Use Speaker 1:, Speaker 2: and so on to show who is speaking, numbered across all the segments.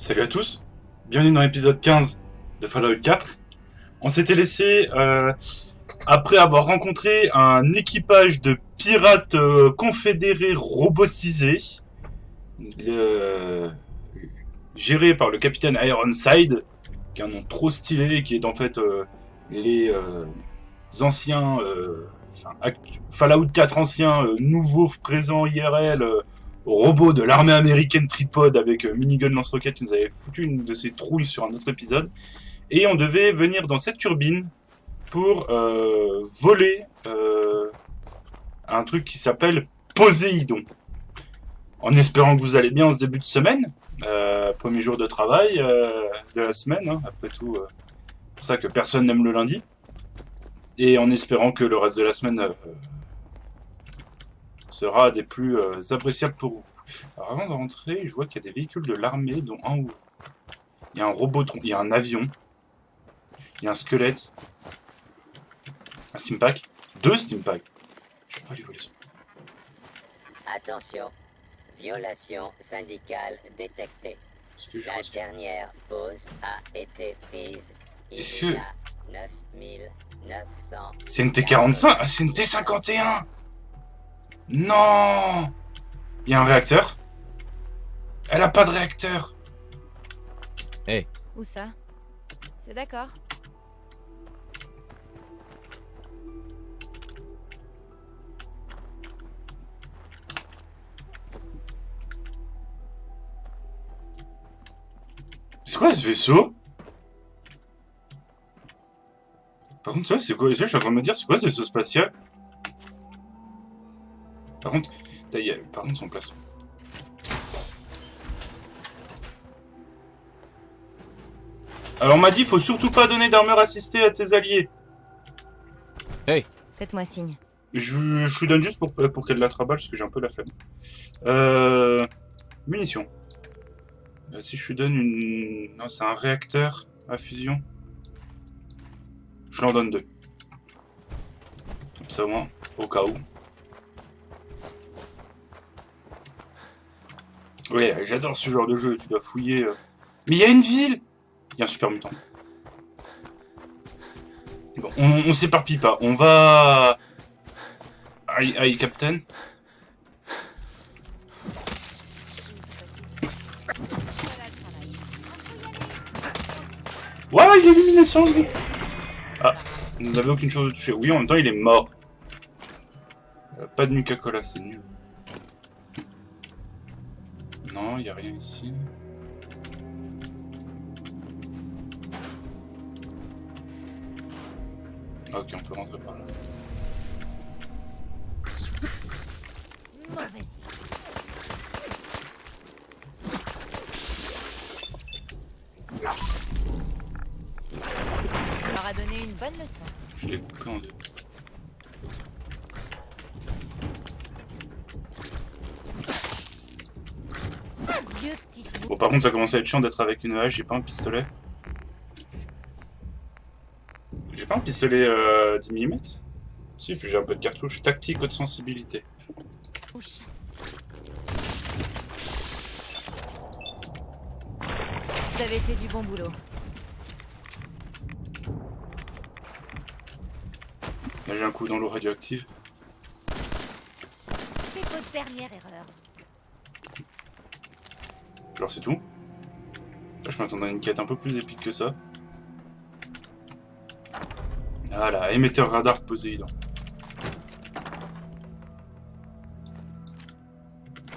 Speaker 1: Salut à tous, bienvenue dans l'épisode 15 de Fallout 4. On s'était laissé après avoir rencontré un équipage de pirates confédérés robotisés, euh, géré par le capitaine Ironside, qui a un nom trop stylé et qui est en fait les anciens Fallout 4 anciens, nouveaux présents IRL, robots de l'armée américaine tripode avec minigun lance-roquette qui nous avait foutu une de ses trouilles sur un autre épisode. Et on devait venir dans cette turbine pour voler un truc qui s'appelle Poséidon. En espérant que vous allez bien en ce début de semaine. Premier jour de travail de la semaine, hein, après tout. C'est pour ça que personne n'aime le lundi. Et en espérant que le reste de la semaine sera des plus appréciables pour vous. Alors avant de rentrer, je vois qu'il y a des véhicules de l'armée, dont un où il y a un robotron, il y a un avion, il y a un squelette, un steampack, deux steampacks. Je peux pas les voler ça.
Speaker 2: Attention, violation syndicale détectée. La
Speaker 1: Que
Speaker 2: dernière pause a été prise.
Speaker 1: Est-ce
Speaker 2: Il
Speaker 1: que...
Speaker 2: y a 9900...
Speaker 1: C'est une T-45 Ah, c'est une T-51. Non. Il y a un réacteur. Elle a pas de réacteur.
Speaker 3: Hey.
Speaker 4: Où ça? C'est d'accord.
Speaker 1: C'est quoi ce vaisseau? Par contre, ça, c'est quoi? Je suis en train de me dire, c'est quoi ce vaisseau spatial? Par contre, son placement. Alors on m'a dit, faut surtout pas donner d'armure assistée à tes alliés.
Speaker 3: Hey.
Speaker 4: Faites-moi signe.
Speaker 1: Je lui donne juste pour qu'elle la traballe, parce que j'ai un peu la flemme. Munitions. Si je lui donne une... Non, c'est un réacteur à fusion. Je lui en donne deux. Comme ça, au moins, au cas où. Ouais, j'adore ce genre de jeu, tu dois fouiller... Mais il y a une ville! Il y a un super mutant. Bon, on s'éparpille pas. On va... Aïe, Captain. Ouah, il est luminescent, lui. Ah, vous n'avez aucune chose de toucher. Oui, en même temps, il est mort. Pas de Nuka-Cola, c'est nul. Non, il n'y a rien ici. Ok, on peut rentrer par là.
Speaker 4: Mauvaise. On leur a donné une bonne leçon.
Speaker 1: Je l'ai coupé en deux.
Speaker 4: Dieu, petit bout.
Speaker 1: Bon, par contre, ça commence à être chiant d'être avec une hache. J'ai pas un pistolet. J'ai pas un pistolet 10 mm. Si, puis j'ai un peu de cartouche. Tactique, haute sensibilité.
Speaker 4: Ouch. Vous avez fait du bon boulot.
Speaker 1: Là, j'ai un coup dans l'eau radioactive.
Speaker 4: C'est votre dernière erreur.
Speaker 1: Alors, c'est tout. Là, je m'attendais à une quête un peu plus épique que ça. Voilà, émetteur radar Poséidon.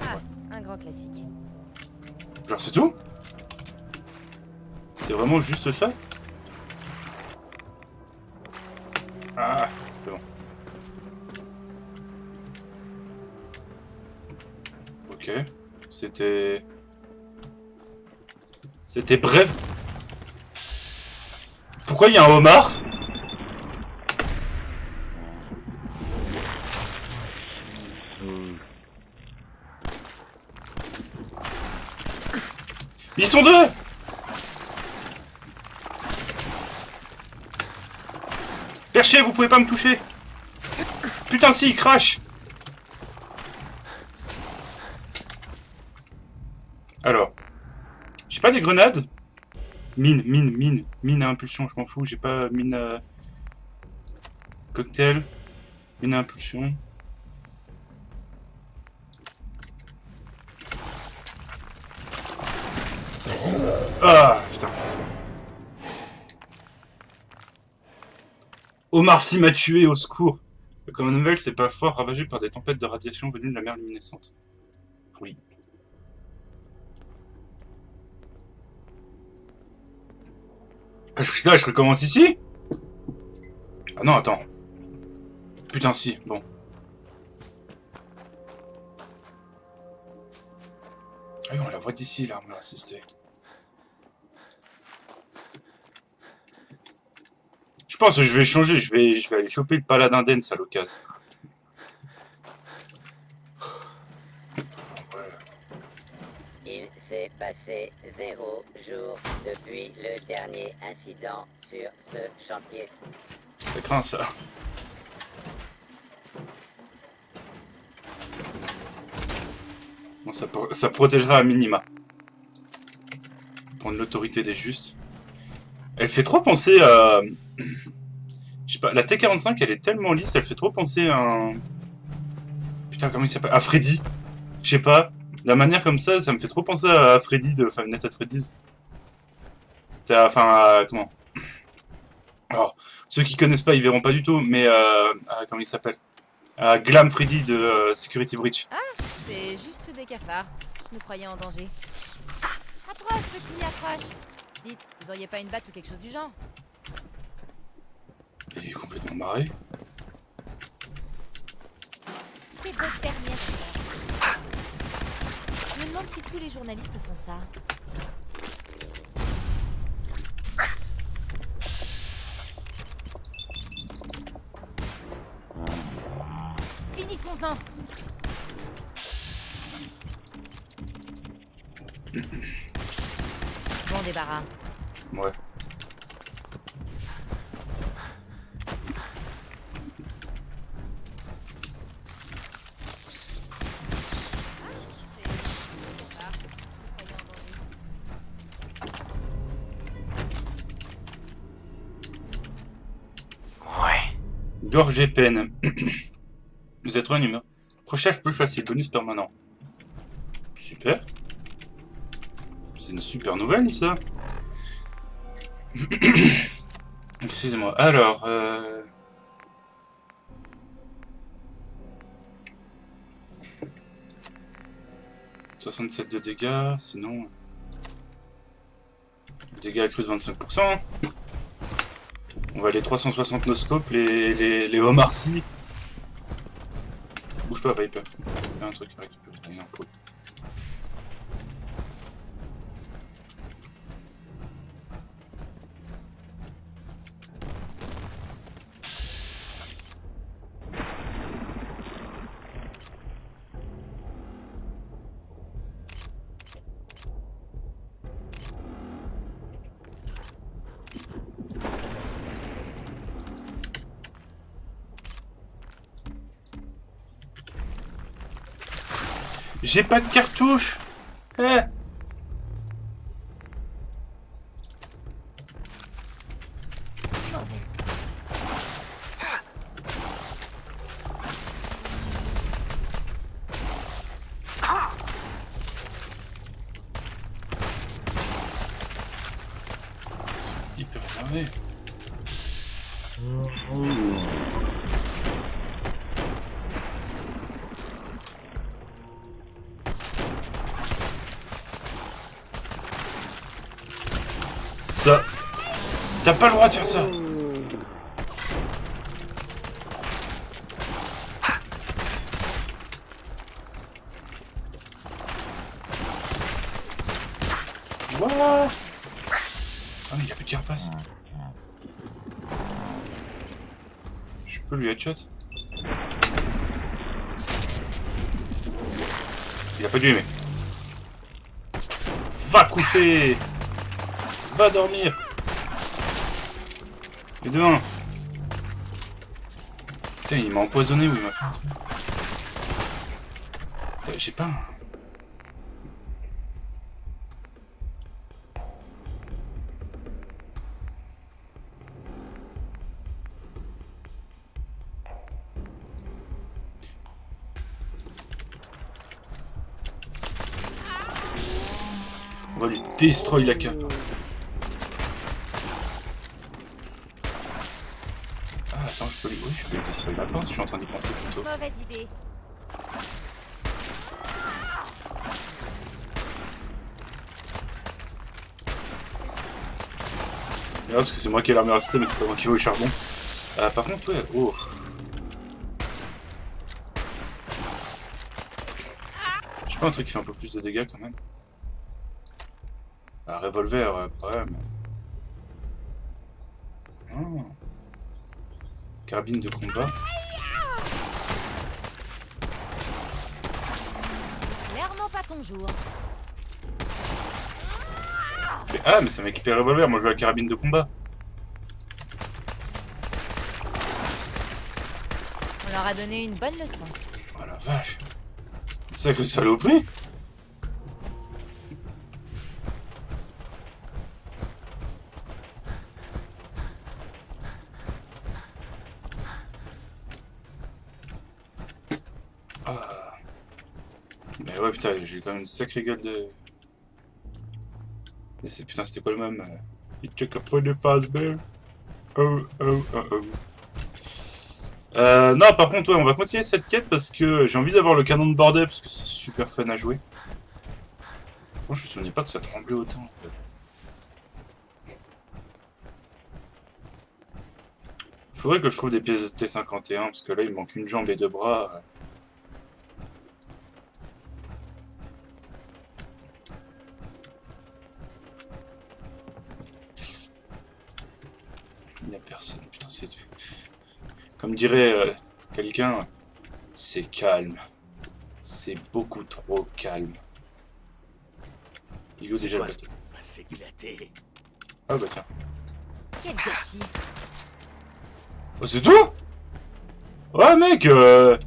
Speaker 4: Ah, un grand classique.
Speaker 1: Genre, c'est tout? C'est vraiment juste ça? Ah, c'est bon. Ok. C'était bref. Pourquoi il y a un homard? Ils sont deux! Perché, vous pouvez pas me toucher! Putain, si, il crache! Alors, J'ai pas des grenades? Mine à impulsion, je m'en fous, j'ai pas mine à... Cocktail, mine à impulsion. Ah, putain. Omar Sy m'a tué, au secours. Le Commonwealth, c'est pas fort, ravagé par des tempêtes de radiation venues de la mer luminescente. Oui. Ah, je recommence ici? Ah non, attends. Putain, si, bon. Ah oui, on la voit d'ici, là, on va assister. Je pense que je vais changer, je vais aller choper le paladin d'Ens à l'occasion.
Speaker 2: Il s'est passé 0 jour depuis le dernier incident sur ce chantier.
Speaker 1: Ça craint, ça. Bon, ça protégera à minima. Prendre l'autorité des justes. Elle fait trop penser à... Je sais pas, la T-45, elle est tellement lisse, elle fait trop penser à un... Putain, comment il s'appelle? À Freddy. Je sais pas. La manière comme ça me fait trop penser à Freddy de Five Nights at Freddy's. Enfin, comment? Alors, ceux qui connaissent pas, ils verront pas du tout, mais comment il s'appelle? Glam Freddy de Security Breach.
Speaker 4: Ah, c'est juste des cafards. Nous croyons en danger. Approche, petit, approche. Dites, vous auriez pas une batte ou quelque chose du genre?
Speaker 1: Il est complètement barré.
Speaker 4: C'est votre dernière chance. Je me demande si tous les journalistes font ça. Finissons-en. Bon débarras.
Speaker 1: Ouais. Gorge et peine. Vous êtes un numéro. Prochage plus facile, bonus permanent. Super. C'est une super nouvelle, ça. Excusez-moi. Alors, 67 de dégâts, sinon... Dégâts accrus de 25%. On va les 360 no-scope, les Omar Sy. Bouge-toi, Viper. Il y a un truc à récupérer. Il y a un pot. J'ai pas de cartouche. Eh. Hyper énervé. Ça. T'as pas le droit de faire ça. What? Ah mais il a plus de carapace. Je peux lui headshot. Il a pas dû aimer. Va coucher. Va dormir. Et demain. Putain, il m'a empoisonné ou il m'a fait un truc. Putain, j'ai pas. On va lui destroy la cape. Ah, attends, je peux lui... Oui, je peux lui destroy la pince, je suis en train d'y penser plutôt.
Speaker 4: Mauvaise idée.
Speaker 1: Non, parce que c'est moi qui ai l'armure assistée, mais c'est pas moi qui vais au charbon. Par contre, ouais, oh. J'ai pas un truc qui fait un peu plus de dégâts quand même. Un revolver, problème. Oh. Carabine de combat.
Speaker 4: Clairement pas ton jour.
Speaker 1: Mais ça m'a équipé le revolver, moi je veux la carabine de combat.
Speaker 4: On leur a donné une bonne leçon.
Speaker 1: Oh la vache. C'est ça que saloperie. Ah. Mais ouais putain, j'ai quand même une sacrée gueule de... Putain, c'était quoi le même Il check up for the fast bear. Oh, oh, oh, oh. Non, par contre, ouais, on va continuer cette quête parce que j'ai envie d'avoir le canon de bordel parce que c'est super fun à jouer. Moi, je me souvenais pas que ça tremblait autant. En fait. Faudrait que je trouve des pièces de T51 parce que là, il me manque une jambe et deux bras. Il n'y a personne, putain, c'est... Comme dirait quelqu'un, c'est calme. C'est beaucoup trop calme. Il est où déjà le bateau?
Speaker 5: Va s'éclater.
Speaker 1: Ah bah tiens.
Speaker 4: Quel gâchis.
Speaker 1: Oh, c'est tout? Ouais mec, je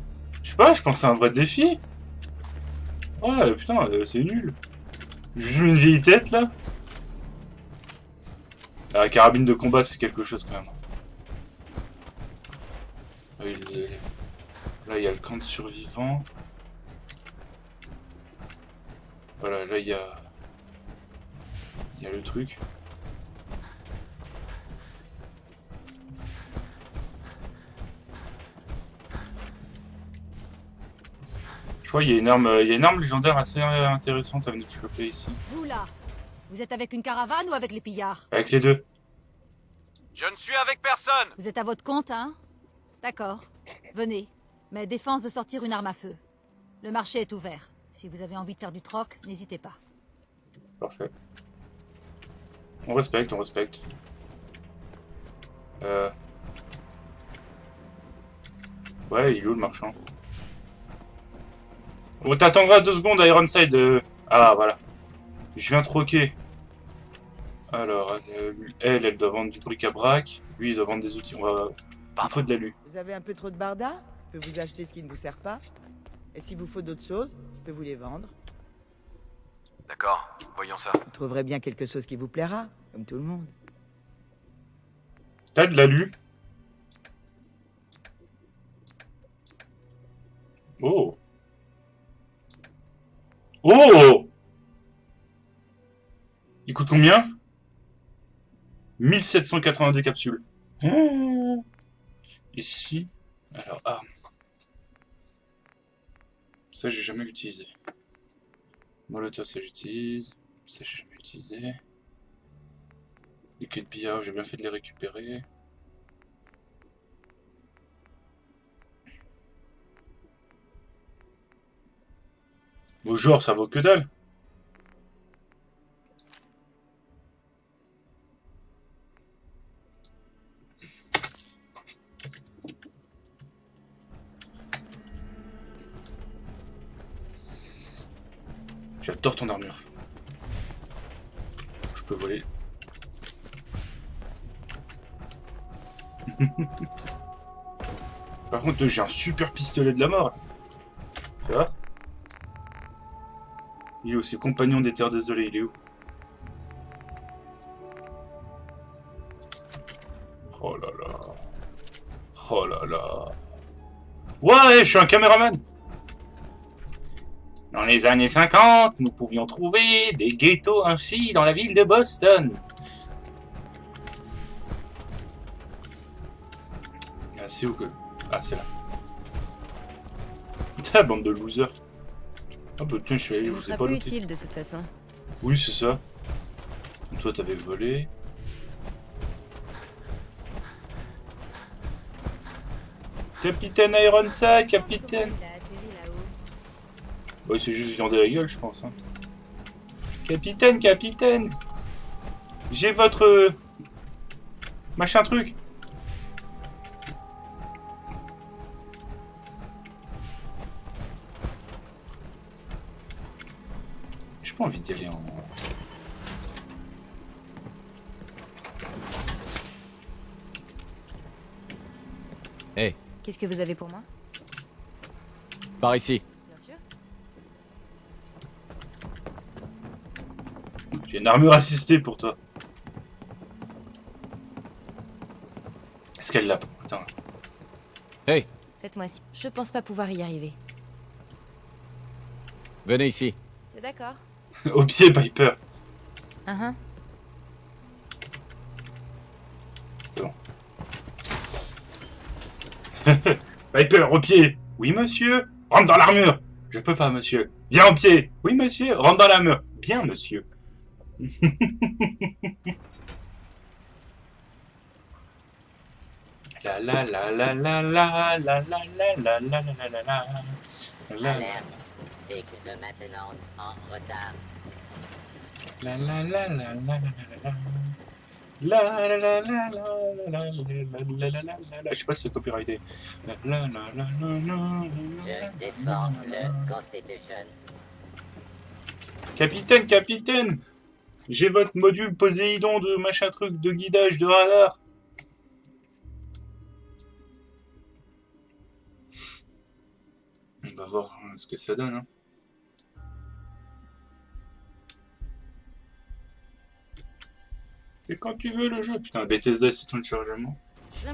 Speaker 1: sais pas, je pensais à un vrai défi. Ouais putain, c'est nul. Juste une vieille tête là. La carabine de combat c'est quelque chose quand même. Là il y a le camp de survivants. Voilà, là il y a le truc. Je crois qu'il y a une arme légendaire assez intéressante à venir choper ici.
Speaker 6: Vous là, vous êtes avec une caravane ou avec les pillards?
Speaker 1: Avec les deux.
Speaker 3: Je ne suis avec personne.
Speaker 6: Vous êtes à votre compte, hein? D'accord. Venez. Mais défense de sortir une arme à feu. Le marché est ouvert. Si vous avez envie de faire du troc, n'hésitez pas.
Speaker 1: Parfait. On respecte, on respecte. Ouais, il est où le marchand? On t'attendra 2 secondes à Ironside. Ah, voilà. Je viens troquer. Alors, elle doit vendre du bric-à-brac. Lui, il doit vendre des outils. Il faut de l'alu.
Speaker 7: Vous avez un peu trop de barda? Je peux vous acheter ce qui ne vous sert pas. Et s'il vous faut d'autres choses, je peux vous les vendre.
Speaker 3: D'accord, voyons ça.
Speaker 7: Vous trouverez bien quelque chose qui vous plaira, comme tout le monde.
Speaker 1: T'as de l'alu? Oh! Oh! Il coûte combien? 1782 capsules. Oh. Ici, alors arme. Ça j'ai jamais utilisé. Molotov ça j'utilise. Ça j'ai jamais utilisé. Les clés de billard, j'ai bien fait de les récupérer. Bon genre ça vaut que dalle. J'adore ton armure. Je peux voler. Par contre, j'ai un super pistolet de la mort. Tu vois? Il est où? C'est compagnon des terres désolées, il est où? Oh là là. Oh là là. Ouais, je suis un caméraman. Dans les années 50, nous pouvions trouver des ghettos ainsi dans la ville de Boston. Ah, c'est où que... Ah, c'est là. Ta bande de losers. Ah bah tiens, je suis allé, je
Speaker 4: Ce
Speaker 1: vous ai
Speaker 4: sera
Speaker 1: pas
Speaker 4: plus
Speaker 1: looté.
Speaker 4: utile de toute façon.
Speaker 1: Oui, c'est ça. Toi, t'avais volé. Capitaine Ironside, capitaine.
Speaker 4: Il a atterri là-haut.
Speaker 1: Ouais, c'est juste viander la gueule, je pense. Hein. Capitaine, capitaine. J'ai votre... machin truc. J'ai pas envie d'y aller en...
Speaker 5: Hé,
Speaker 4: Qu'est-ce que vous avez pour moi?
Speaker 5: par ici.
Speaker 4: Bien sûr.
Speaker 1: J'ai une armure assistée pour toi. Est-ce qu'elle l'a pas? Attends.
Speaker 5: Hé,
Speaker 4: Faites-moi ci. Je pense pas pouvoir y arriver.
Speaker 5: venez ici.
Speaker 4: C'est d'accord.
Speaker 1: Au pied, Piper.
Speaker 4: Uh-huh.
Speaker 1: C'est bon. Piper, au pied. Oui, monsieur. Rentre dans l'armure. Je peux pas, monsieur. Viens au pied. Oui, monsieur. Rentre dans l'armure. Bien, monsieur. La la la la la la la la la la la la la la la.
Speaker 2: Alerte. Cycle de maintenance en retard.
Speaker 1: La la la la la la la. La la la la la la la la la. Je sais pas si c'est copyrighté. La la la la la la.
Speaker 2: Je défends le Constitution.
Speaker 1: Capitaine, capitaine, j'ai votre module Poséidon de machin truc de guidage de radar. On va voir ce que ça donne. Hein. C'est quand tu veux le jeu. Putain, Bethesda, c'est ton le chargement.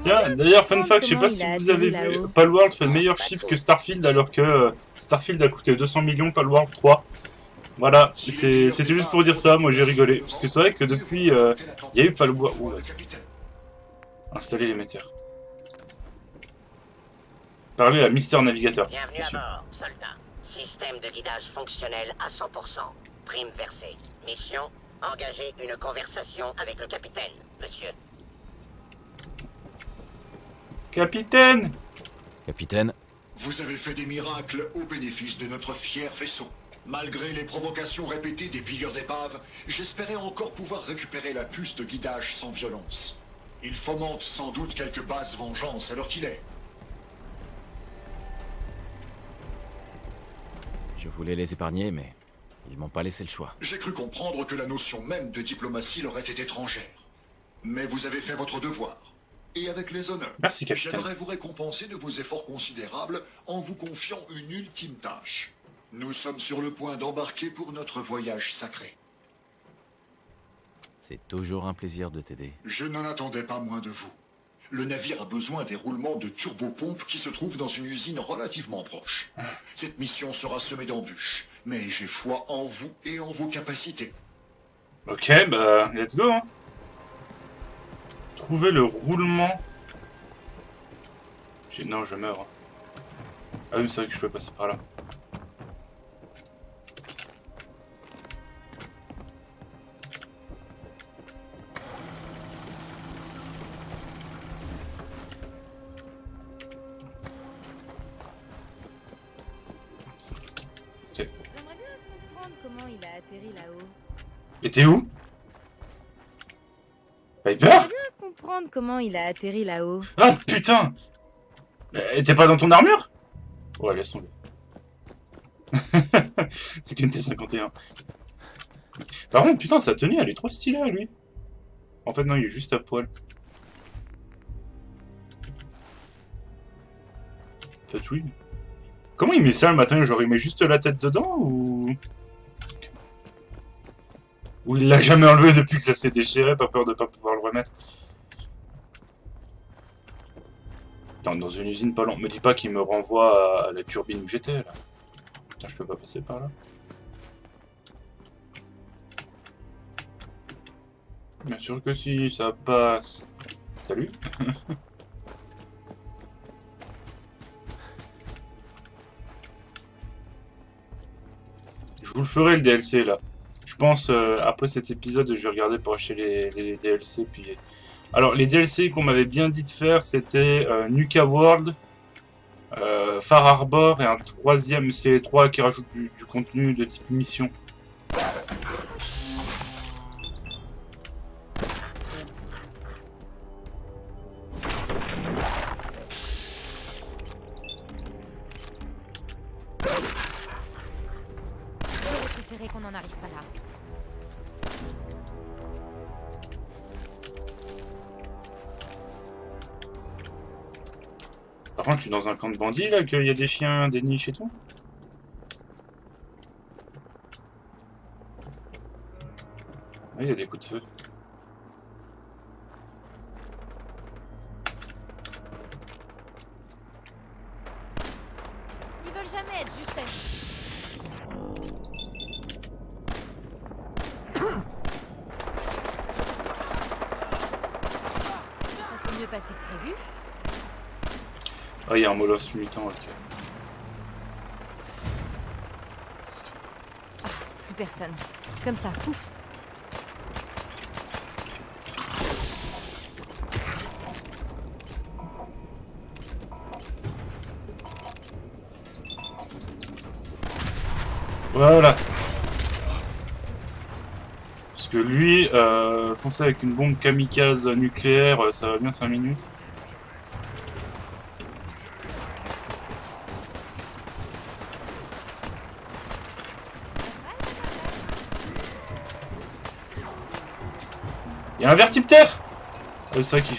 Speaker 1: Tiens, d'ailleurs, fun fact, je sais pas si vous avez vu, Palworld fait meilleur chiffre que Starfield alors que Starfield a coûté 200 millions, Palworld 3. Voilà, c'était juste pour dire ça, moi j'ai rigolé. Parce que c'est vrai que depuis, il y a eu Palworld... Oh, installer l'émetteur. Parler à Mister Navigateur.
Speaker 2: Bienvenue à bord, soldat. Système de guidage fonctionnel à 100%. Prime versée. Mission, engager une conversation avec le capitaine, monsieur.
Speaker 1: Capitaine!
Speaker 5: Capitaine,
Speaker 8: Vous avez fait des miracles au bénéfice de notre fier vaisseau. Malgré les provocations répétées des pilleurs d'épaves, j'espérais encore pouvoir récupérer la puce de guidage sans violence. Il fomente sans doute quelques basses vengeances alors qu'il est.
Speaker 5: je voulais les épargner, mais ils m'ont pas laissé le choix.
Speaker 8: J'ai cru comprendre que la notion même de diplomatie leur était étrangère. Mais vous avez fait votre devoir. Et avec les honneurs.
Speaker 1: Merci, capitaine.
Speaker 8: J'aimerais vous récompenser de vos efforts considérables en vous confiant une ultime tâche. Nous sommes sur le point d'embarquer pour notre voyage sacré.
Speaker 5: C'est toujours un plaisir de t'aider.
Speaker 8: Je n'en attendais pas moins de vous. Le navire a besoin des roulements de turbopompes qui se trouvent dans une usine relativement proche. Cette mission sera semée d'embûches, mais j'ai foi en vous et en vos capacités.
Speaker 1: Ok, bah, let's go, hein. Trouver le roulement... Non, je meurs. Hein. Ah oui, c'est vrai que je peux passer par là.
Speaker 4: J'aimerais bien comprendre comment il a atterri là-haut.
Speaker 1: Et t'es où? Piper?
Speaker 4: J'aimerais bien comprendre comment il a atterri là-haut.
Speaker 1: Ah putain! T'es pas dans ton armure? Ouais, laisse tomber. C'est qu'une T51. Par contre, putain, sa tenue, elle est trop stylée, à lui. En fait, non, il est juste à poil. En fait, oui. Comment il met ça le matin? Genre, il met juste la tête dedans, ou... Ou il l'a jamais enlevé depuis que ça s'est déchiré, pas peur de pas pouvoir le remettre. Dans une usine pas loin. Me dis pas qu'il me renvoie à la turbine où j'étais, là. Putain, je peux pas passer par là. Bien sûr que si, ça passe. Salut. Je vous le ferai le DLC là. Je pense après cet épisode, je vais regarder pour acheter les DLC. Puis... Alors les DLC qu'on m'avait bien dit de faire, c'était Nuka World, Far Harbor et un troisième. C'est les trois qui rajoutent du contenu de type mission.
Speaker 4: J'aurais préféré qu'on n'en arrive pas là.
Speaker 1: Par contre, je suis dans un camp de bandits là, qu'il y a des chiens, des niches et tout. Ah, il y a des coups de feu.
Speaker 4: Ils veulent jamais être juste amis. Ça s'est mieux passé que prévu.
Speaker 1: Ah, il y a un molosse mutant, ok.
Speaker 4: Plus personne. Comme ça, pouf.
Speaker 1: Voilà. Parce que lui, foncer avec une bombe kamikaze nucléaire, ça va bien 5 minutes. Il y a un vertiptère. Ah, c'est vrai qu'il...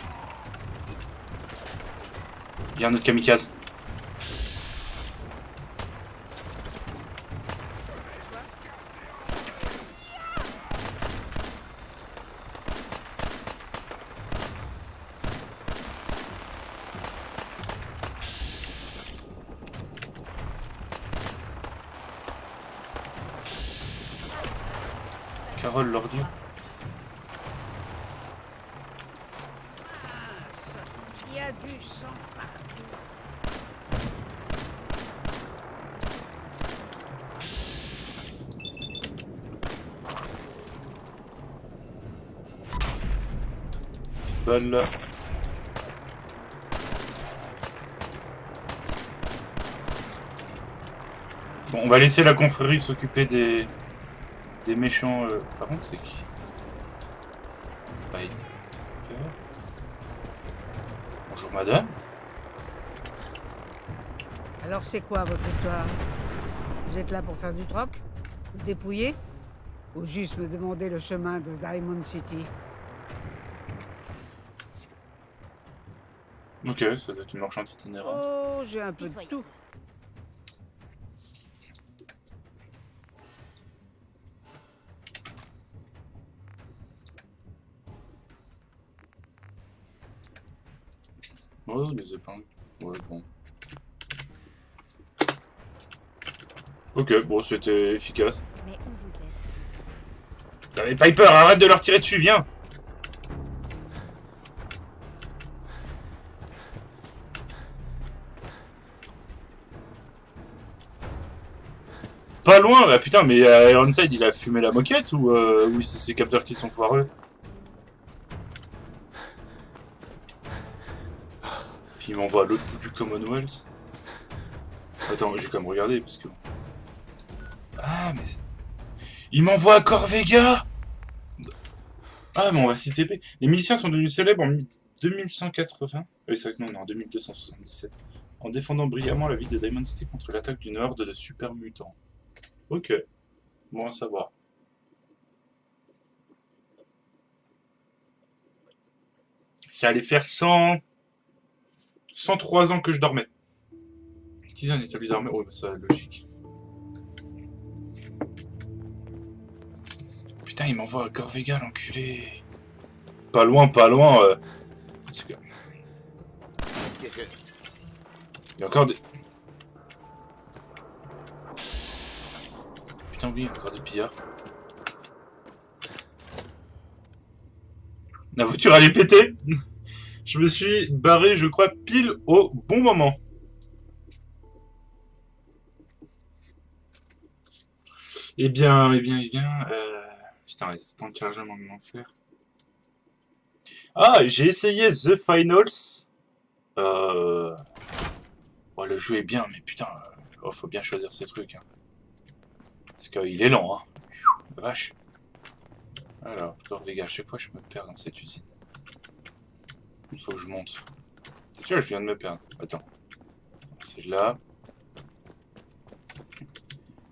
Speaker 1: Il y a un autre kamikaze. Carole l'ordure.
Speaker 7: Il y a du sang partout.
Speaker 1: Petite balle là. Bon, on va laisser la confrérie s'occuper des méchants. Par contre, c'est qui? Bye. Bonjour madame.
Speaker 7: Alors c'est quoi votre histoire? Vous êtes là pour faire du troc? Vous dépouiller? Ou juste me demander le chemin de Diamond City?
Speaker 1: Ok, ça doit être une marchande itinérante.
Speaker 7: Oh, j'ai un peu de
Speaker 4: Pitoyable.
Speaker 7: tout.
Speaker 1: Oh, les épingles. Ouais, bon. Ok, bon, c'était efficace.
Speaker 4: Mais où vous êtes?
Speaker 1: T'avais Piper, arrête de leur tirer dessus, viens! Pas loin, bah putain, mais Ironside il a fumé la moquette ou oui, c'est ses capteurs qui sont foireux? Puis il m'envoie à l'autre bout du Commonwealth. Attends, j'ai quand même regardé parce que. Ah, mais. Il m'envoie à Corvega! Ah, mais on va s'y TP. Les miliciens sont devenus célèbres en 2180. Oui, c'est vrai que non, on est en 2277. En défendant brillamment la ville de Diamond City contre l'attaque d'une horde de super mutants. Ok. Bon à savoir. Ça allait faire 103 ans que je dormais. Utiliser un établi d'armée, oh, bah ça, logique. Putain, il m'envoie à Corvega, l'enculé. Pas loin, pas loin. Il y a encore des... putain, oui, encore des pillards. La voiture allait péter. Je me suis barré, je crois, pile au bon moment. Eh bien... Putain, c'est temps de chargement de l'enfer. Ah, j'ai essayé The Finals. Oh, le jeu est bien, mais putain, faut bien choisir ces trucs. Hein. Parce qu'il est lent, hein. La vache. Alors, Corvega, à chaque fois je me perds dans cette usine. Il faut que je monte. Tu vois, je viens de me perdre. Attends. C'est là.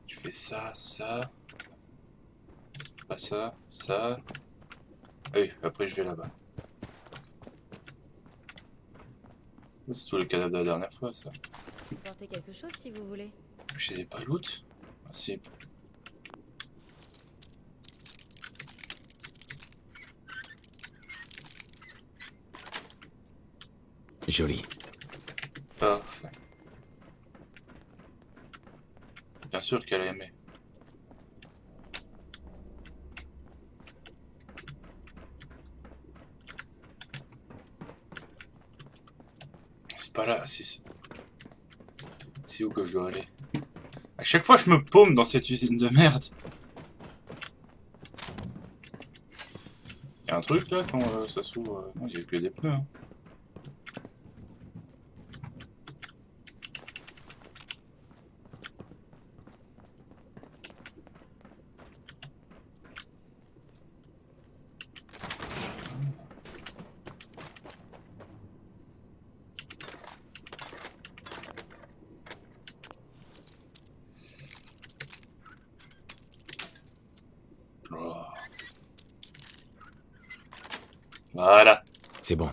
Speaker 1: Je fais ça, ça. Pas ça, ça. Ah oui, après je vais là-bas. C'est tout le cadavre de la dernière fois, ça.
Speaker 4: Portez quelque chose si vous voulez.
Speaker 1: Je les ai pas loot. Ah, si.
Speaker 5: Joli.
Speaker 1: Parfait. Bien sûr qu'elle a aimé. C'est pas là, si. C'est où que je dois aller? À chaque fois, je me paume dans cette usine de merde. Y'a un truc là quand ça s'ouvre? Non, il y a que des pneus. Hein. Voilà.
Speaker 5: C'est bon.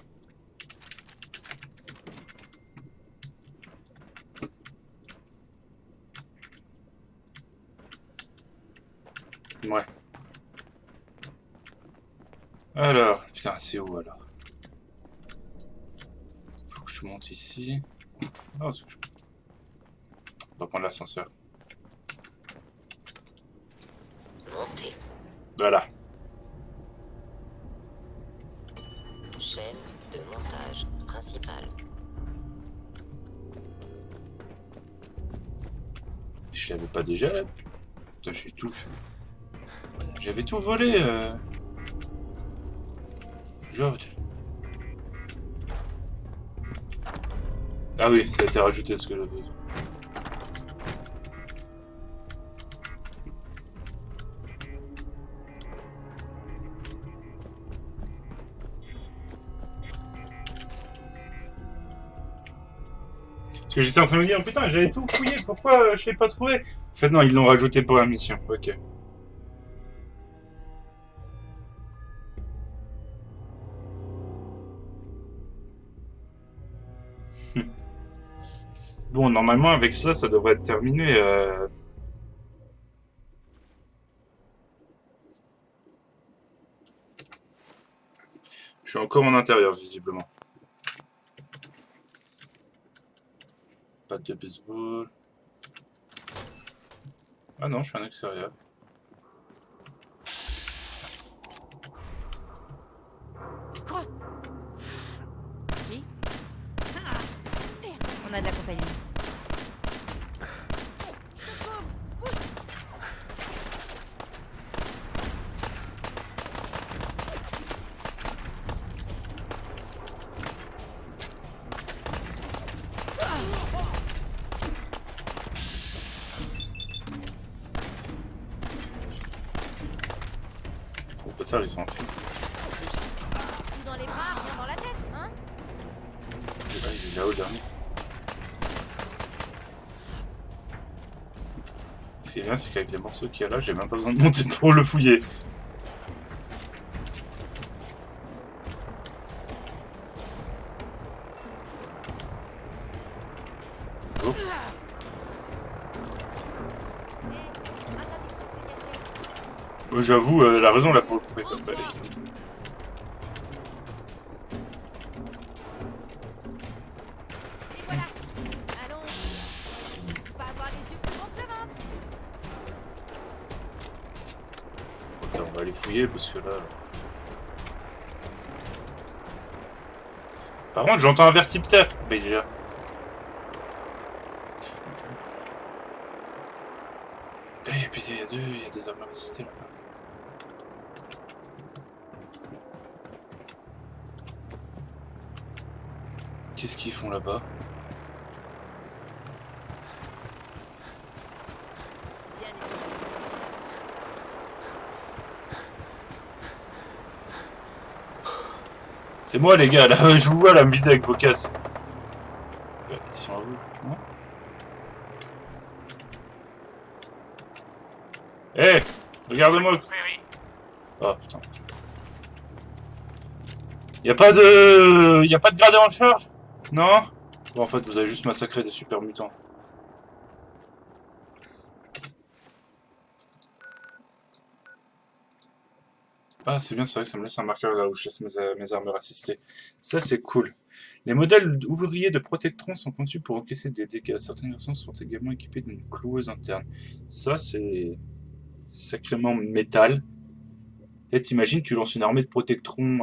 Speaker 1: Ouais. Alors, putain, c'est où alors? Faut que je monte ici. Non, c'est que je... On va prendre l'ascenseur.
Speaker 2: Montez.
Speaker 1: Voilà.
Speaker 2: Chaîne de montage principale.
Speaker 1: Je l'avais pas déjà là? Putain, j'ai tout... J'avais tout volé. Genre... Ah oui, ça a été rajouté ce que j'avais. Parce que j'étais en train de me dire, putain, j'avais tout fouillé, pourquoi je l'ai pas trouvé? En fait, non, ils l'ont rajouté pour la mission, ok. Bon, normalement, avec ça, ça devrait être terminé. Je suis encore en intérieur, visiblement. Pas de baseball. Ah non, je suis en extérieur.
Speaker 4: Quoi? Qui? On a de la compagnie.
Speaker 1: Ça, ils sont enfuis.
Speaker 4: Tout dans les bras, rien dans la tête, hein?
Speaker 1: Là, il est là-haut, le dernier. Ce qui est bien, c'est qu'avec les morceaux qu'il y a là, j'ai même pas besoin de monter pour le fouiller. Oh. J'avoue, la raison là pour le couper comme balai.
Speaker 4: Et voilà. Allons. Pas avoir les yeux plus grands que le ventre.
Speaker 1: On va aller fouiller parce que là... Par contre, j'entends un vertiptère. Mais déjà... Et puis il y a des armes à résister là-bas. Qu'est-ce qu'ils font là-bas? C'est moi les gars, là, je vous vois là, me viser avec vos casques. Ils sont à vous, non? Eh, regarde-moi. Oh putain. Y'a pas de gradé en charge? Non? Bon, en fait, vous avez juste massacré des super mutants. Ah, c'est bien, c'est vrai que ça me laisse un marqueur là où je laisse mes armures assister. Ça, c'est cool. Les modèles ouvriers de Protectron sont conçus pour encaisser des dégâts. Certaines versions sont également équipées d'une cloueuse interne. Ça, c'est sacrément métal. Peut-être, imagine, tu lances une armée de Protectron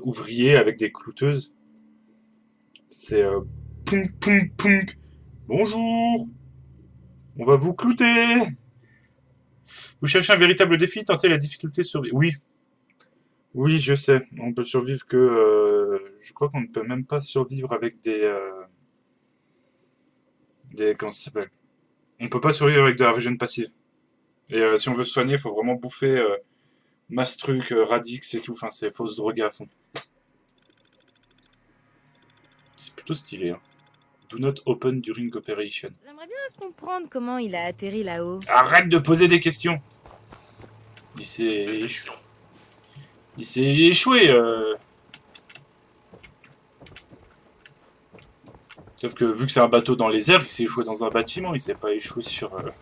Speaker 1: ouvriers avec des clouteuses. C'est poum poum poum. Bonjour. On va vous clouter. Vous cherchez un véritable défi, tentez la difficulté survivre. Oui. Oui, je sais. On peut survivre que... je crois qu'on ne peut même pas survivre avec des... comment ça s'appelle? On peut pas survivre avec de la régène passive. Et si on veut se soigner, il faut vraiment bouffer Mastruc, Radix et tout. Enfin, c'est fausse drogue à fond. C'est plutôt stylé, hein. Do not open during operation.
Speaker 4: J'aimerais bien comprendre comment il a atterri là-haut.
Speaker 1: Arrête de poser des questions. Il s'est échoué. Sauf que vu que c'est un bateau dans les airs, il s'est échoué dans un bâtiment. Il s'est pas échoué sur un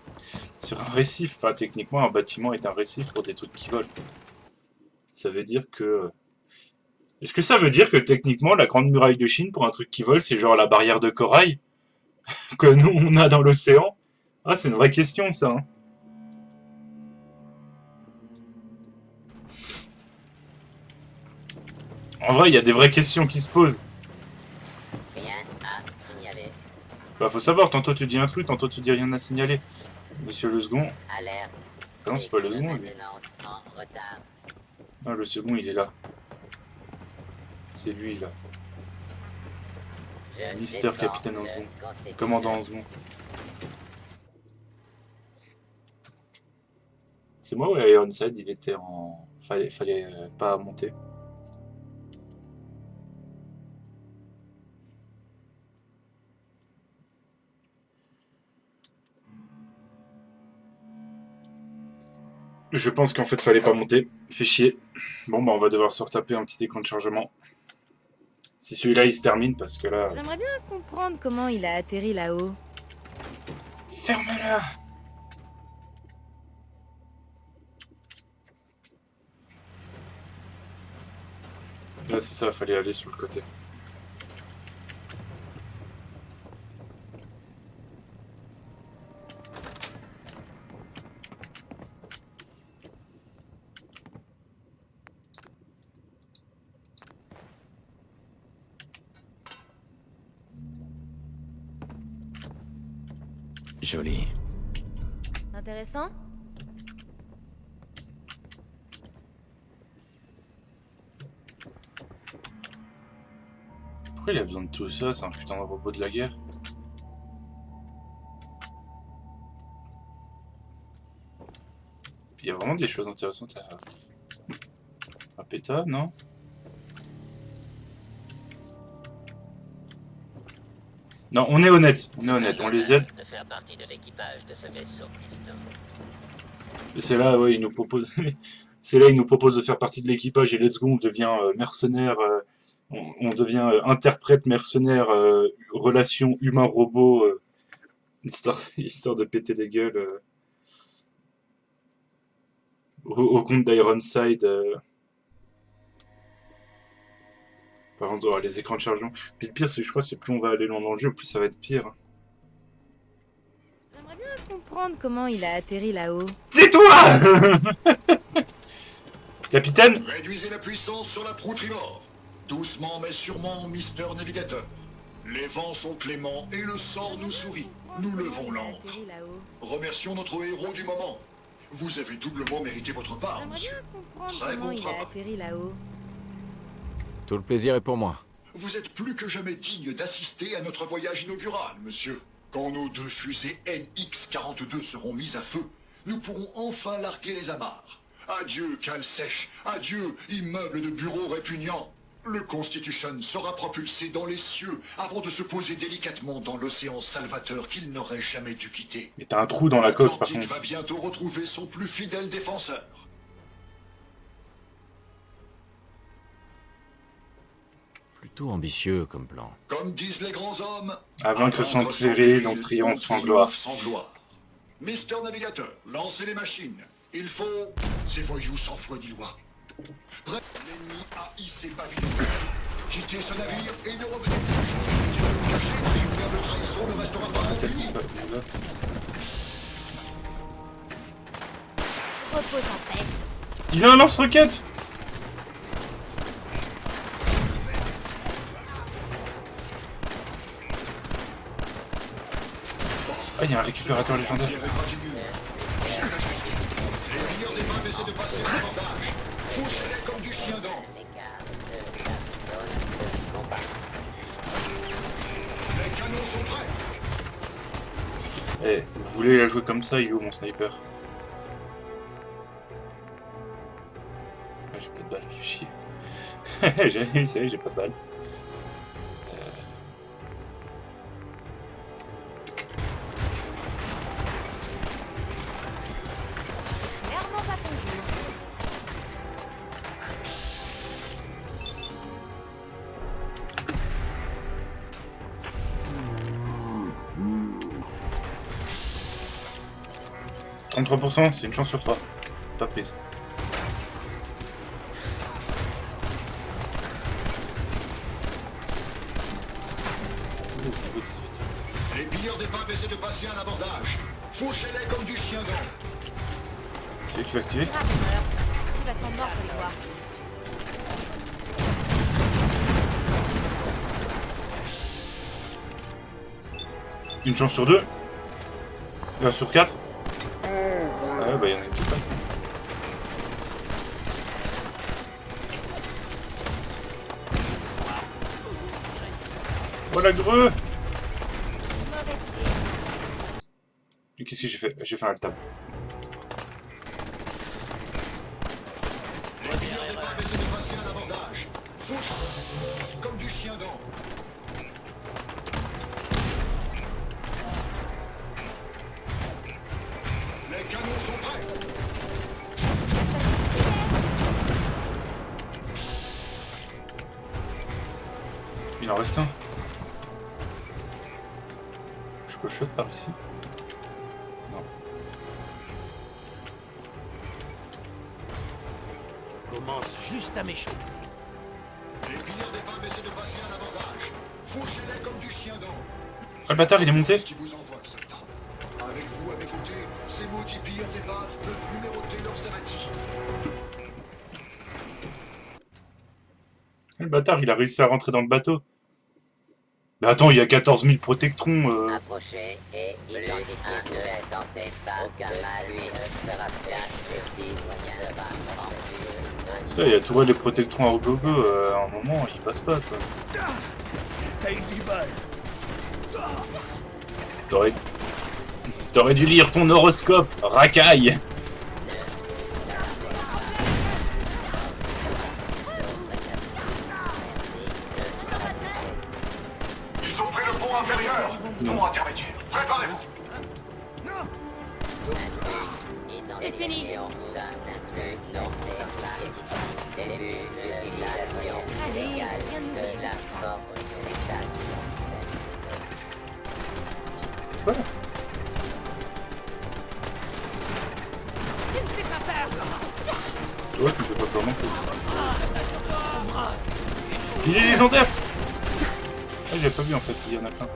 Speaker 1: récif. Enfin, techniquement, un bâtiment est un récif pour des trucs qui volent. Ça veut dire que... Est-ce que ça veut dire que techniquement, la Grande Muraille de Chine, pour un truc qui vole, c'est genre la barrière de corail que nous, on a dans l'océan? Ah, c'est une vraie question, ça. Hein. En vrai, il y a des vraies questions qui se posent.
Speaker 2: Rien à signaler.
Speaker 1: Bah, faut savoir, tantôt tu dis un truc, tantôt tu dis rien à signaler. Monsieur le second...
Speaker 2: Alerte.
Speaker 1: Non, c'est pas le second, lui.
Speaker 2: En retard.
Speaker 1: Ah, le second, il est là. C'est lui, là. Mister Capitaine en second. Commandant en second. C'est moi ou Ironside, il était en... Fallait pas monter. Je pense qu'en fait, fallait pas monter. Fait chier. Bon, bah, on va devoir se retaper un petit écran de chargement. Si celui-là, il se termine, parce que là...
Speaker 4: J'aimerais bien comprendre comment il a atterri là-haut.
Speaker 1: Ferme-la! Là, c'est ça, fallait aller sur le côté.
Speaker 5: Joli.
Speaker 4: Intéressant?
Speaker 1: Pourquoi il a besoin de tout ça? C'est un putain de robot de la guerre. Puis il y a vraiment des choses intéressantes à péta, non? Non, on est honnête, on les aide.
Speaker 2: De faire partie de l'équipage de ce vaisseau, Piston.
Speaker 1: C'est là, ouais, il nous propose... C'est là, il nous propose de faire partie de l'équipage et let's go, on devient mercenaire, on devient interprète mercenaire, relation humain-robot, histoire de péter des gueules au compte d'Ironside. Par contre, oh, les écrans de chargement. Puis le pire, c'est que je crois que plus on va aller loin dans le jeu, plus ça va être pire.
Speaker 4: J'aimerais bien comprendre comprendre comment il a atterri là-haut.
Speaker 1: Tais-toi. Capitaine?
Speaker 8: Réduisez la puissance sur la proue tribord. Doucement mais sûrement, Mister Navigateur. Les vents sont cléments et le sort nous sourit. Nous levons l'ancre.
Speaker 4: Atterri là-haut.
Speaker 8: Remercions notre héros du moment. Vous avez doublement mérité votre part,
Speaker 4: J'aimerais
Speaker 8: monsieur.
Speaker 4: bien comprendre
Speaker 8: Très
Speaker 4: comment
Speaker 8: bon
Speaker 4: il a
Speaker 8: travail.
Speaker 4: atterri là-haut.
Speaker 5: Tout le plaisir est pour moi.
Speaker 8: Vous êtes plus que jamais digne d'assister à notre voyage inaugural, monsieur. Quand nos 2 fusées NX-42 seront mises à feu, nous pourrons enfin larguer les amarres. Adieu, cale sèche. Adieu, immeuble de bureaux répugnants. Le Constitution sera propulsé dans les cieux avant de se poser délicatement dans l'océan salvateur qu'il n'aurait jamais dû quitter.
Speaker 1: Mais t'as un trou dans la coque par
Speaker 8: L'Atlantique
Speaker 1: contre.
Speaker 8: va bientôt retrouver son plus fidèle défenseur.
Speaker 5: Plutôt ambitieux comme plan.
Speaker 8: Comme disent les grands hommes,
Speaker 1: À vaincre sans péril, donc triomphe sans gloire.
Speaker 8: sans gloire. Mister Navigateur, lancez les machines. Il faut... Ces voyous sans foi ni loi. Bref, l'ennemi a hissé pavillon. Quittez ce navire et ne revenez plus. Caché dans une mer de trahison ne restera pas impuni.
Speaker 4: Repose en paix.
Speaker 1: Il a un lance-roquette. Ah, il y a un récupérateur légendaire.
Speaker 8: Les meilleurs des femmes essaient de passer l'abordage. Poussez-les comme du chien dent. Les canons sont prêts.
Speaker 1: Eh, vous voulez la jouer comme ça, il est où mon sniper? Ah, j'ai pas de balles, fais chier. j'ai pas de balles.
Speaker 4: Clairement pas ton jour.
Speaker 1: « 33%, c'est une chance sur 3. Pas prise.
Speaker 8: Les pilleurs des papes essaient de passer un abordage. Fauchez-les comme du chien dent.
Speaker 1: C'est lui qui va activer?
Speaker 4: Grave, meurt. Tu vas t'en mort pour le voir.
Speaker 1: Une chance sur 2. Sur 4. Ouais, bah il y en a qui passent. Voilà, greux.
Speaker 4: Mauvaise idée.
Speaker 1: Et qu'est-ce que j'ai fait? J'ai fait un tab.
Speaker 8: Les pilleurs des papes essaient de passer un abordage. Fauchez comme du chien dent. Les canons sont prêts.
Speaker 1: Il en reste un. Je peux shot par ici? Non.
Speaker 9: Commence juste à m'échauffer.
Speaker 8: Les pilleurs des papes essaient de passer un abordage. Fauchez-les comme du chien dent.
Speaker 1: Ah, le bâtard, il est monté?
Speaker 8: Ce qui vous envoie, soldat. Avec vous à mes côtés, ces maudits pilleurs d'épaves peuvent numéroter leurs abattis.
Speaker 1: Le bâtard, il a réussi à rentrer dans le bateau. Mais attends, il y a 14 000 protectrons.
Speaker 2: Approchez et identifiez ne tentez pas aucun mal lui ne sera fait. Justice sera rendue.
Speaker 1: Ça, il y a tout les protectrons à gogo. À un moment, il passe pas, quoi.
Speaker 9: T'as eu du bol.
Speaker 1: T'aurais dû lire ton horoscope, racaille.
Speaker 8: Ils ont pris le pont inférieur. Pont intermédiaire. Préparez-vous.
Speaker 4: C'est fini. Allez, rien ne nous empêche de ça.
Speaker 1: Voilà.
Speaker 4: Tu me fais pas peur.
Speaker 1: Ouais, tu fais pas peur non plus. Il est légendaire. Ah, j'avais pas vu en fait, il y en a plein.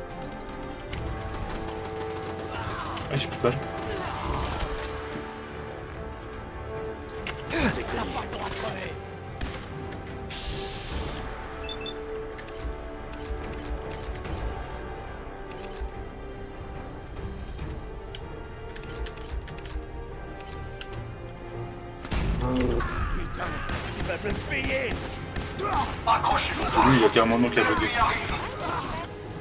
Speaker 1: Ah, j'ai plus de balles.
Speaker 9: Putain, tu vas me le payer.
Speaker 1: Lui, il y a carrément mon nom qui a bugué.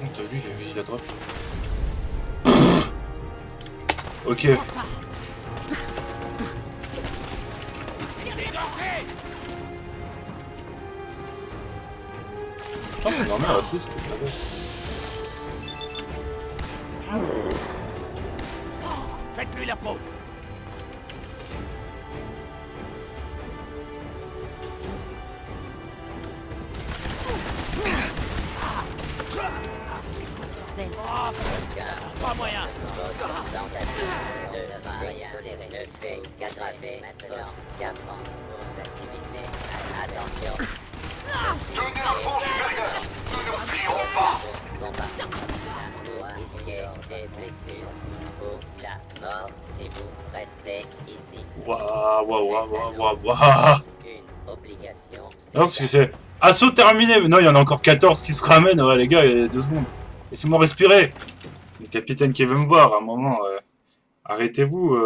Speaker 1: Oh, t'as vu, il a drop. Ok. Oh, c'est normal aussi, c'était pas bon.
Speaker 9: Faites-lui la peau. Pas moyen.
Speaker 2: Le fait qu'aggraver maintenant 4 ans pour activité. Attention.
Speaker 8: Tenez un front supérieur. Nous ne plierons pas.
Speaker 2: Vous risquez des blessures ou la mort si vous restez ici.
Speaker 1: Waouh.
Speaker 2: Une obligation.
Speaker 1: Alors, ce que c'est. Assaut terminé! Non, il y en a encore 14 qui se ramènent. Ouais, les gars, il y a 2 secondes. Laissez-moi respirer! Le capitaine qui veut me voir, à un moment. Arrêtez-vous.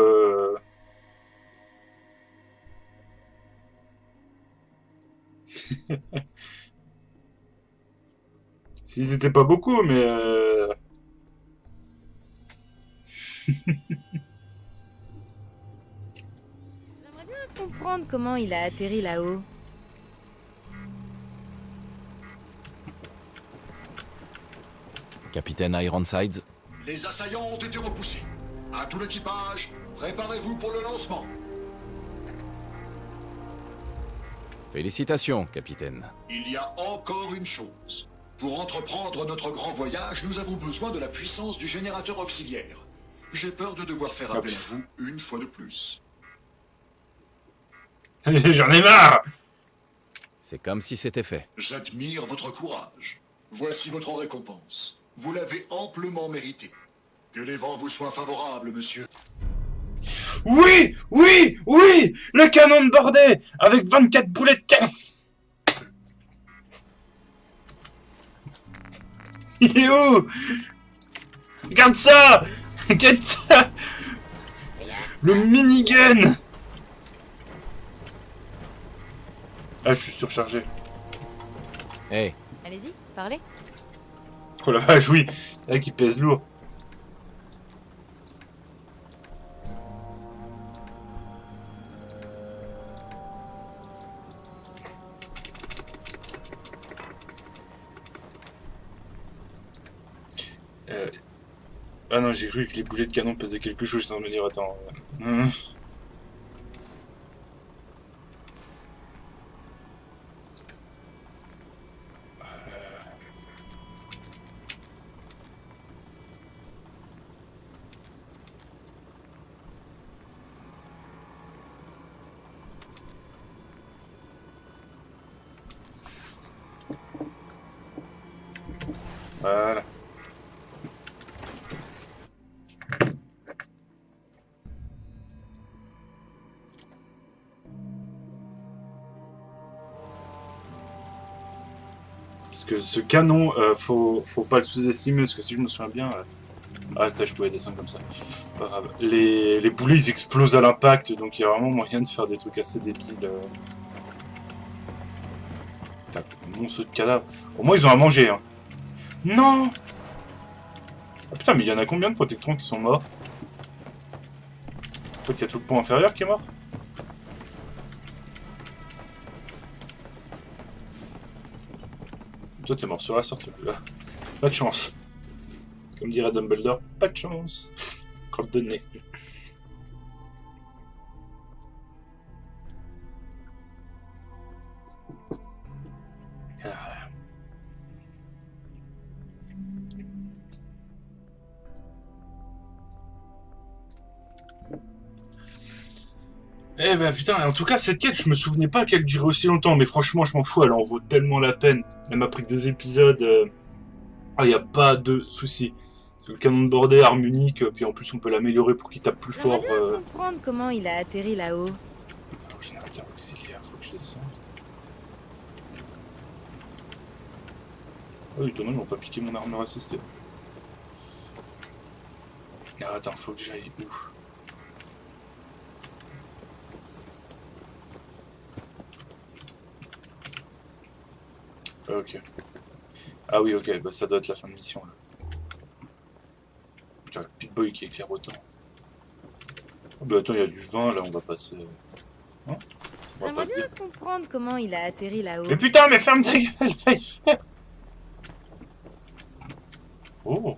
Speaker 1: S'ils étaient pas beaucoup, mais.
Speaker 4: J'aimerais bien comprendre comment il a atterri là-haut.
Speaker 5: Capitaine Ironsides,
Speaker 8: Les assaillants ont été repoussés. À tout l'équipage, préparez-vous pour le lancement.
Speaker 5: félicitations, capitaine.
Speaker 8: Il y a encore une chose. Pour entreprendre notre grand voyage, nous avons besoin de la puissance du générateur auxiliaire. J'ai peur de devoir faire appel à vous une fois de plus.
Speaker 1: J'en ai marre!
Speaker 5: C'est comme si c'était fait.
Speaker 8: J'admire votre courage. Voici votre récompense. Vous l'avez amplement mérité. Que les vents vous soient favorables, monsieur.
Speaker 1: Oui! Oui! Oui! Le canon de bordée! Avec 24 boulets de canon! Il est où? Regarde ça! Regarde ça! Le minigun! Ah, je suis surchargé.
Speaker 5: Hey,
Speaker 4: Allez-y, parlez.
Speaker 1: Oh la vache, oui! C'est vrai qu'il pèse lourd. Ah non, j'ai cru que les boulets de canon pesaient quelque chose, sans me dire, attends. Voilà. Parce que ce canon, faut pas le sous-estimer, parce que si je me souviens bien... Ah, attends, je pouvais descendre comme ça. Pas grave. Les boulets, ils explosent à l'impact, donc il y a vraiment moyen de faire des trucs assez débiles. Putain, monceau de cadavres. Au moins, ils ont à manger, hein. Non! Ah putain, mais il y en a combien de protectrons qui sont morts? Je crois qu'il y a tout le pont inférieur qui est mort. Toi, t'es mort sur la sortie. Là. Pas de chance. Comme dirait Dumbledore, pas de chance. Crotte de nez. Ah. Eh ben putain, en tout cas cette quête, je me souvenais pas qu'elle durait aussi longtemps, mais franchement je m'en fous, elle en vaut tellement la peine. Elle m'a pris 2 épisodes. Ah, y a pas de souci. Le canon de bordée, arme unique, puis en plus on peut l'améliorer pour qu'il tape plus fort.
Speaker 4: J'aimerais bien comprendre comment il a atterri là-haut.
Speaker 1: Alors, générateur auxiliaire, faut que je descende. Oh, étonnant, ils m'ont pas piqué mon armure assistée. Ah, attends, faut que j'aille où? Ok. Ah oui, ok, bah ça doit être la fin de mission là. Putain, le Pip-Boy qui éclaire autant. Oh, bah attends, il y a du vin là, on va passer. Hein, on va
Speaker 4: J'aimerais
Speaker 1: passer.
Speaker 4: bien comprendre comment il a atterri là-haut.
Speaker 1: Mais putain, mais ferme ta gueule, va y faire. Oh.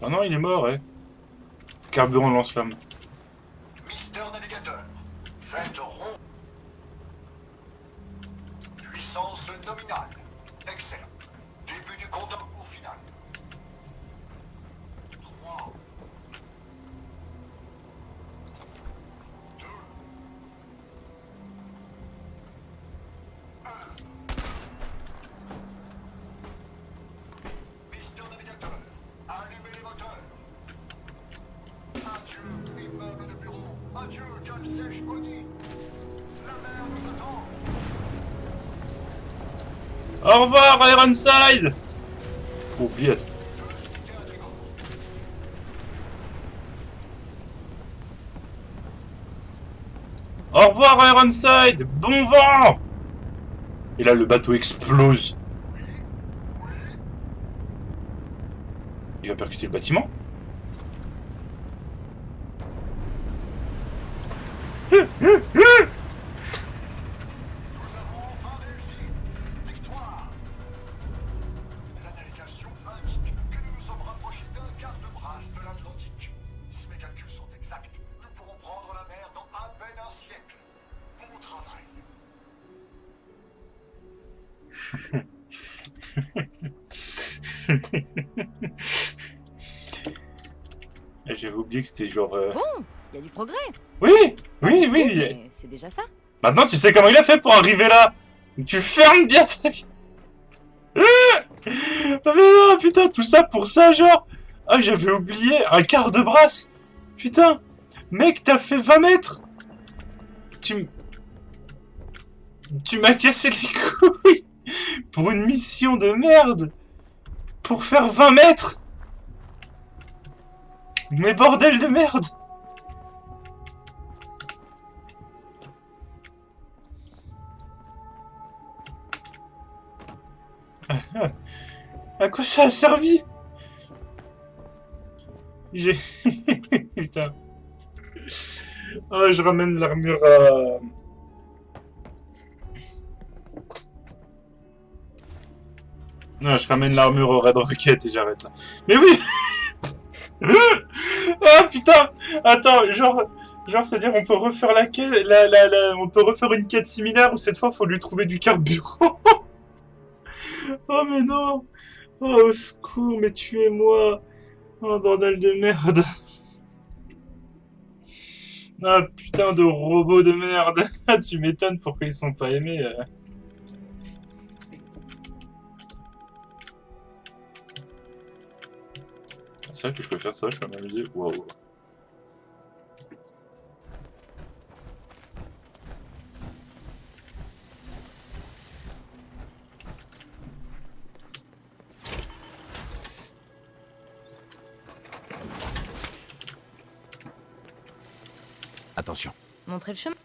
Speaker 1: Ah non, il est mort, eh. Carburant lance-flamme.
Speaker 8: Mister Navigateur, faites rond. Puissance nominale. Excellent. Début du compte à rebours final. 3. 2. 1. Mister Navigateur, allumez les moteurs. Adieu, immeuble de bureau. Adieu, John Sèche Bonnie. La mer nous attend.
Speaker 1: Au revoir, Ironside. Oh, oubliette. Au revoir, Ironside. Bon vent. Et là, le bateau explose. Il va percuter le bâtiment.
Speaker 8: La navigation indique que nous nous sommes rapprochés d'un quart de brasse de l'Atlantique. Si mes calculs sont exacts, nous pourrons prendre la mer dans à peine un siècle. Bon travail.
Speaker 1: J'avais oublié que c'était genre...
Speaker 4: Bon, il y a du progrès.
Speaker 1: Oui, oui, oui.
Speaker 4: Mais c'est déjà ça.
Speaker 1: Maintenant, tu sais comment il a fait pour arriver là. Tu fermes bien ta... Ah mais non, putain, tout ça pour ça, genre. Ah, j'avais oublié, un quart de brasse. Putain, mec, t'as fait 20 mètres. Tu m'as cassé les couilles. Pour une mission de merde. Pour faire 20 mètres. Mais bordel de merde. À quoi ça a servi? J'ai... Putain. Oh, je ramène l'armure à... Non, je ramène l'armure au Red Rocket et j'arrête là. Mais oui. Ah putain. Attends, genre c'est-à-dire on peut refaire la quête... On peut refaire une quête similaire où cette fois faut lui trouver du carburant. Oh mais non. Oh au secours, mais tuez-moi. Oh bordel de merde. Ah putain de robots de merde. Ah tu m'étonnes pourquoi ils sont pas aimés. C'est vrai que je peux faire ça, je peux m'amuser. Waouh.
Speaker 5: Attention.
Speaker 4: Montrez le chemin.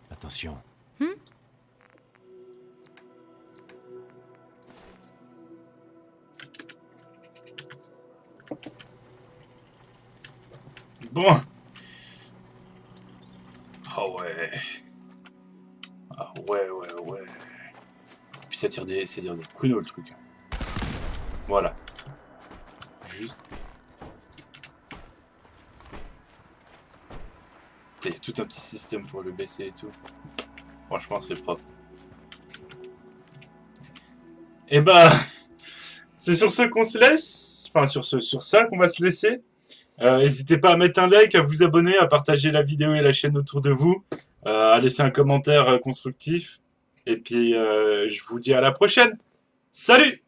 Speaker 5: Attention.
Speaker 1: Bon. Ah ouais. Ah ouais. Puis ça tire des pruneaux le truc. Voilà. Juste. T'as tout un petit système pour le baisser et tout. Franchement, c'est propre. Et bah, c'est sur ce qu'on se laisse. Enfin, sur ça qu'on va se laisser. N'hésitez pas à mettre un like, à vous abonner, à partager la vidéo et la chaîne autour de vous, à laisser un commentaire constructif. Et puis, je vous dis à la prochaine. Salut!